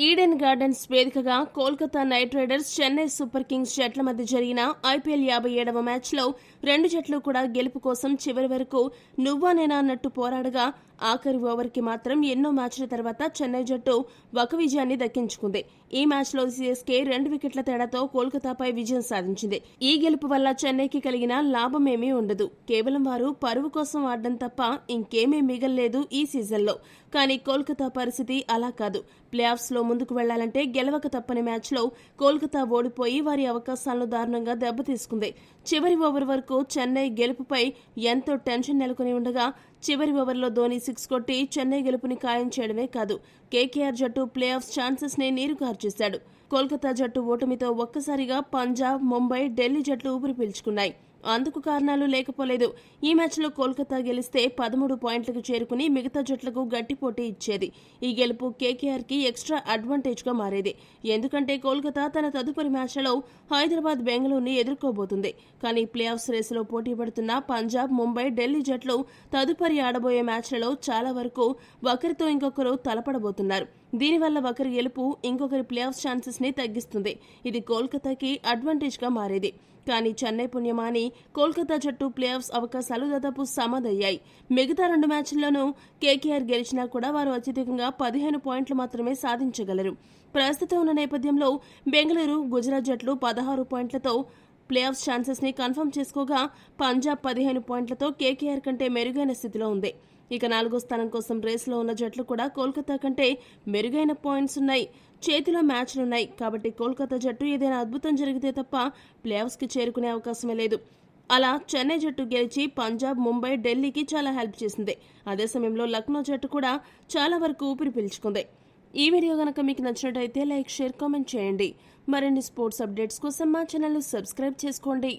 Eden gardens వేదికగా Kolkata night riders Chennai super Kings జట్ల మధ్య జరిగిన ఐపీఎల్ 57వ మ్యాచ్లో రెండు జట్లు కూడా గెలుపు కోసం చివరి వరకు నువ్వా నేనా అన్నట్టు పోరాడగా ఆఖరి ఓవర్కి మాత్రం ఎన్నో మ్యాచ్ల తర్వాత చెన్నై జట్టు ఒక విజయాన్ని దక్కించుకుంది. ఈ మ్యాచ్లో సీఎస్కే 2 వికెట్ల తేడాతో కోల్కతాపై విజయం సాధించింది. ఈ గెలుపు వల్ల చెన్నైకి కలిగిన లాభమేమీ ఉండదు. కేవలం వారు పరువు కోసం ఆడడం తప్ప ఇంకేమీ మిగల్లేదు ఈ సీజన్లో. కానీ కోల్కతా పరిస్థితి అలా కాదు. ప్లే ఆఫ్స్ లో ముందుకు వెళ్లాలంటే గెలవక తప్పని మ్యాచ్లో కోల్కతా ఓడిపోయి వారి అవకాశాలను దారుణంగా దెబ్బతీసుకుంది. చివరి ఓవర్ వరకు చెన్నై గెలుపుపై ఎంతో టెన్షన్ నెలకొని ఉండగా చివరి ఓవర్లో ధోని 6 కొట్టి చెన్నై గెలుపుని ఖాయం చేయడమే కాదు, కేకేఆర్ జట్టు ప్లే ఆఫ్ ఛాన్సెస్ ని నీరుగార్చేశాడు. కోల్కతా జట్టు ఓటమితో ఒక్కసారిగా పంజాబ్, ముంబై, ఢిల్లీ జట్లు ఊపిరి పీల్చుకున్నాయి. అందుకు కారణాలు లేకపోలేదు. ఈ మ్యాచ్లో కోల్కతా గెలిస్తే 13 పాయింట్లకు చేరుకుని మిగతా జట్లకు గట్టి పోటీ ఇచ్చేది. ఈ గెలుపు కేకేఆర్కి ఎక్స్ట్రా అడ్వాంటేజ్గా మారేది. ఎందుకంటే కోల్కతా తన తదుపరి మ్యాచ్లలో హైదరాబాద్, బెంగళూరుని ఎదుర్కోబోతుంది. కానీ ప్లే ఆఫ్స్ రేసులో పోటీ పడుతున్న పంజాబ్, ముంబై, ఢిల్లీ జట్లు తదుపరి ఆడబోయే మ్యాచ్లలో చాలా వరకు ఒకరితో ఇంకొకరు తలపడబోతున్నారు. దీనివల్ల ఒకరి గెలుపు ఇంకొకరి ప్లే ఆఫ్ ఛాన్సెస్ ని తగ్గిస్తుంది. ఇది కోల్కతాకి అడ్వాంటేజ్గా మారేది. కానీ చెన్నై పుణ్యమాని కోల్కతా జట్టు ప్లే ఆఫ్స్ అవకాశాలు దాదాపు సమదయ్యాయి. మిగతా 2 మ్యాచ్ల్లోనూ కేకేఆర్ గెలిచినా కూడా వారు అత్యధికంగా 15 పాయింట్లు మాత్రమే సాధించగలరు. ప్రస్తుతం ఉన్న నేపథ్యంలో బెంగళూరు, గుజరాత్ జట్లు 16 పాయింట్లతో ప్లే ఆఫ్ ఛాన్సెస్ ని కన్ఫర్మ్ చేసుకోగా పంజాబ్ 15 పాయింట్లతో కేకేఆర్ కంటే మెరుగైన స్థితిలో ఉంది. ఇక 4వ స్థానం కోసం రేసులో ఉన్న జట్లు కూడా కోల్కతా కంటే మెరుగైన పాయింట్స్ ఉన్నాయి. చేతిలో మ్యాచ్లున్నాయి. కాబట్టి కోల్కతా జట్టు ఏదైనా అద్భుతం జరిగితే తప్ప ప్లే ఆఫ్స్ కి చేరుకునే అవకాశమే లేదు. అలా చెన్నై జట్టు గెలిచి పంజాబ్, ముంబై, ఢిల్లీకి చాలా హెల్ప్ చేసింది. అదే సమయంలో లక్నో జట్టు కూడా చాలా వరకు ఊపిరి పీల్చుకుంది. ఈ వీడియో గనక మీకు నచ్చినట్టయితే లైక్, షేర్, కామెంట్ చేయండి. మరిన్ని స్పోర్ట్స్ అప్డేట్స్ కోసం మా ఛానల్ సబ్స్క్రైబ్ చేసుకోండి.